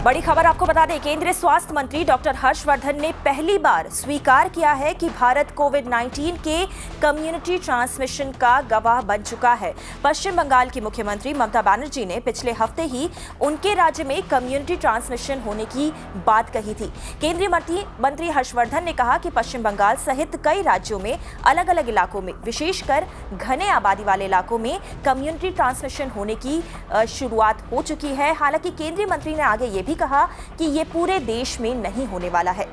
बड़ी खबर आपको बता दें, केंद्रीय स्वास्थ्य मंत्री डॉक्टर हर्षवर्धन ने पहली बार स्वीकार किया है कि भारत कोविड-19 के कम्युनिटी ट्रांसमिशन का गवाह बन चुका है। पश्चिम बंगाल की मुख्यमंत्री ममता बनर्जी ने पिछले हफ्ते ही उनके राज्य में कम्युनिटी ट्रांसमिशन होने की बात कही थी। केंद्रीय मंत्री हर्षवर्धन ने कहा कि पश्चिम बंगाल सहित कई राज्यों में अलग अलग इलाकों में, विशेषकर घने आबादी वाले इलाकों में कम्युनिटी ट्रांसमिशन होने की शुरुआत हो चुकी है। हालांकि केंद्रीय मंत्री ने आगे ये भी कहा कि ये पूरे देश में नहीं होने वाला है।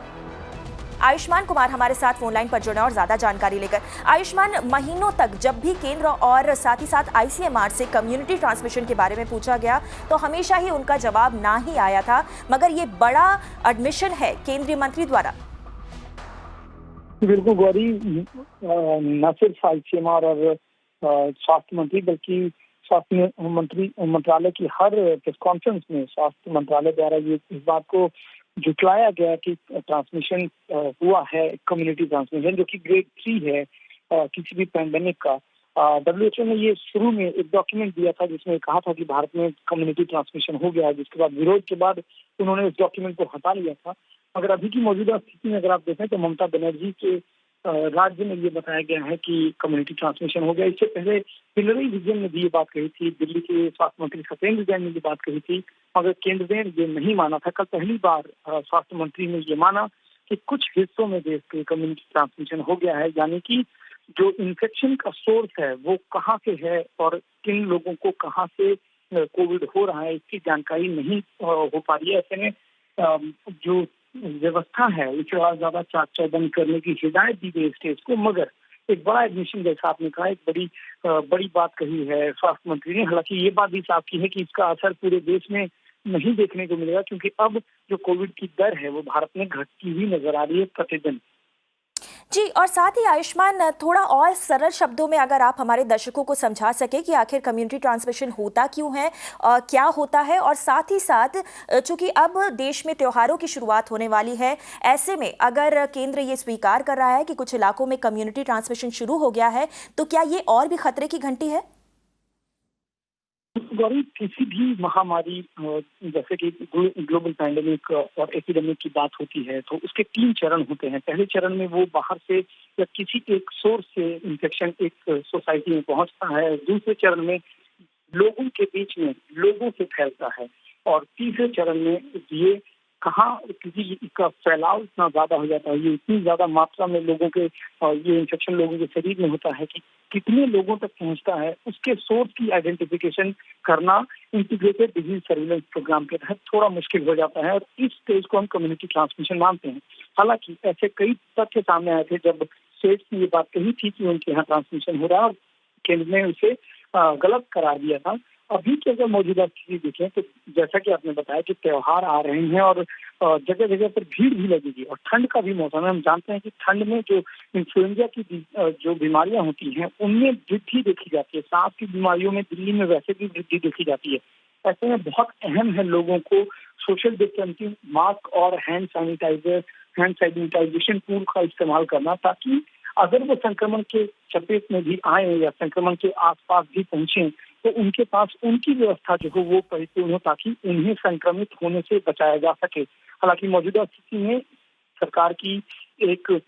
आयुष्मान कुमार हमारे साथ फोन लाइन पर जुड़े और ज्यादा जानकारी लेकर। आयुष्मान, महीनों तक जब भी केंद्र और साथ ही साथ आईसीएमआर से कम्युनिटी ट्रांसमिशन के बारे में पूछा गया तो हमेशा ही उनका जवाब ना ही आया था, मगर ये बड़ा एडमिशन है केंद्रीय मंत्री द्वारा। बिल्कुल गौरी, न सिर्फ आईसीएमआर और स्वास्थ्य मंत्री बल्कि स्वास्थ्य मंत्रालय की हर प्रेस कॉन्फ्रेंस में स्वास्थ्य मंत्रालय द्वारा ये इस बात को जुटलाया गया कि ट्रांसमिशन हुआ है, कम्युनिटी ट्रांसमिशन जो कि ग्रेड 3 है किसी भी पैंडेमिक का। WHO ने ये शुरू में एक डॉक्यूमेंट दिया था जिसमें कहा था कि भारत में कम्युनिटी ट्रांसमिशन हो गया है, जिसके बाद विरोध के बाद उन्होंने इस डॉक्यूमेंट को हटा लिया था। मगर अभी की मौजूदा स्थिति में अगर आप देखें तो ममता बनर्जी के राज्य में ये बताया गया है कि कम्युनिटी ट्रांसमिशन हो गया। इससे पहले पिनरई विजयन ने भी ये बात कही थी, दिल्ली के स्वास्थ्य मंत्री सत्येंद्र जैन ने ये बात कही थी, मगर केंद्र ने ये नहीं माना था। कल पहली बार स्वास्थ्य मंत्री ने ये माना कि कुछ हिस्सों में देश के कम्युनिटी ट्रांसमिशन हो गया है, यानी कि जो इन्फेक्शन का सोर्स है वो कहाँ से है और किन लोगों को कहाँ से कोविड हो रहा है इसकी जानकारी नहीं हो पा रही है। ऐसे में जो व्यवस्था है उसे और ज्यादा चाक चौबंद करने की हिदायत दी गई स्टेट को, मगर एक बड़ा एडमिशन जैसा आपने कहा, एक बड़ी बात कही है स्वास्थ्य मंत्री ने। हालांकि ये बात भी साफ की है कि इसका असर पूरे देश में नहीं देखने को मिलेगा, क्योंकि अब जो कोविड की दर है वो भारत में घटती हुई नजर आ रही है प्रतिदिन। जी, और साथ ही आयुष्मान, थोड़ा और सरल शब्दों में अगर आप हमारे दर्शकों को समझा सके कि आखिर कम्युनिटी ट्रांसमिशन होता क्यों है, क्या होता है, और साथ ही साथ चूंकि अब देश में त्योहारों की शुरुआत होने वाली है, ऐसे में अगर केंद्र ये स्वीकार कर रहा है कि कुछ इलाकों में कम्युनिटी ट्रांसमिशन शुरू हो गया है, तो क्या ये और भी खतरे की घंटी है? गौरी, किसी भी महामारी जैसे कि ग्लोबल पैंडेमिक और एपिडेमिक की बात होती है तो उसके 3 चरण होते हैं। पहले चरण में वो बाहर से या किसी एक सोर्स से इन्फेक्शन एक सोसाइटी में पहुंचता है, दूसरे चरण में लोगों के बीच में लोगों से फैलता है, और तीसरे चरण में ये कहाँ किसी का फैलाव इतना ज्यादा हो जाता है, ये इतनी ज्यादा मात्रा में लोगों के ये इन्फेक्शन लोगों के शरीर में होता है कि कितने लोगों तक पहुंचता है उसके सोर्स की आइडेंटिफिकेशन करना इंटीग्रेटेड डिजीज सर्विलेंस प्रोग्राम के तहत थोड़ा मुश्किल हो जाता है, और इस स्टेज को हम कम्युनिटी ट्रांसमिशन मानते हैं। हालांकि ऐसे कई तथ्य सामने आए थे जब स्टेट्स ने ये बात कही थी कि उनके यहाँ ट्रांसमिशन हो रहा है और केंद्र ने उसे गलत करार दिया था। अभी की अगर मौजूदा स्थिति देखें तो जैसा कि आपने बताया कि त्योहार आ रहे हैं और जगह जगह पर भीड़ भी लगेगी, और ठंड का भी मौसम है। हम जानते हैं कि ठंड में जो इन्फ्लुएंजा की जो बीमारियां होती हैं उनमें वृद्धि देखी जाती है। सांस की बीमारियों में दिल्ली में वैसे भी वृद्धि देखी जाती है। ऐसे में बहुत अहम है लोगों को सोशल डिस्टेंसिंग, मास्क और हैंड सैनिटाइजेशन टूल का इस्तेमाल करना, ताकि अगर वो संक्रमण के चपेट में भी आए या संक्रमण के आसपास भी पहुंचे तो उनके पास उनकी व्यवस्था जो हो वो परिपूर्ण हो, ताकि उन्हें संक्रमित होने से बचाया जा सके। हालांकि मौजूदा स्थिति में सरकार की एक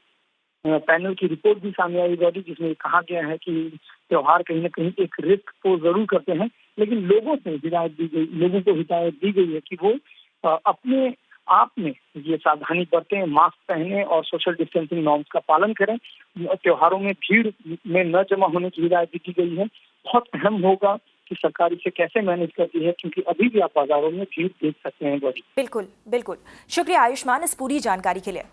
पैनल की रिपोर्ट भी सामने आई गई जिसमें कहा गया है कि त्योहार कहीं न कहीं एक रिस्क को जरूर करते हैं, लेकिन लोगों को हिदायत दी गई है कि वो अपने आप में ये सावधानी बरतें, मास्क पहने और सोशल डिस्टेंसिंग नॉर्म्स का पालन करें। त्योहारों में भीड़ में न जमा होने की हिदायत दी गई है। बहुत अहम होगा कि सरकार इसे कैसे मैनेज करती है, क्योंकि अभी भी आप बाजारों में भीड़ देख सकते हैं। बिल्कुल बिल्कुल, शुक्रिया आयुष्मान इस पूरी जानकारी के लिए।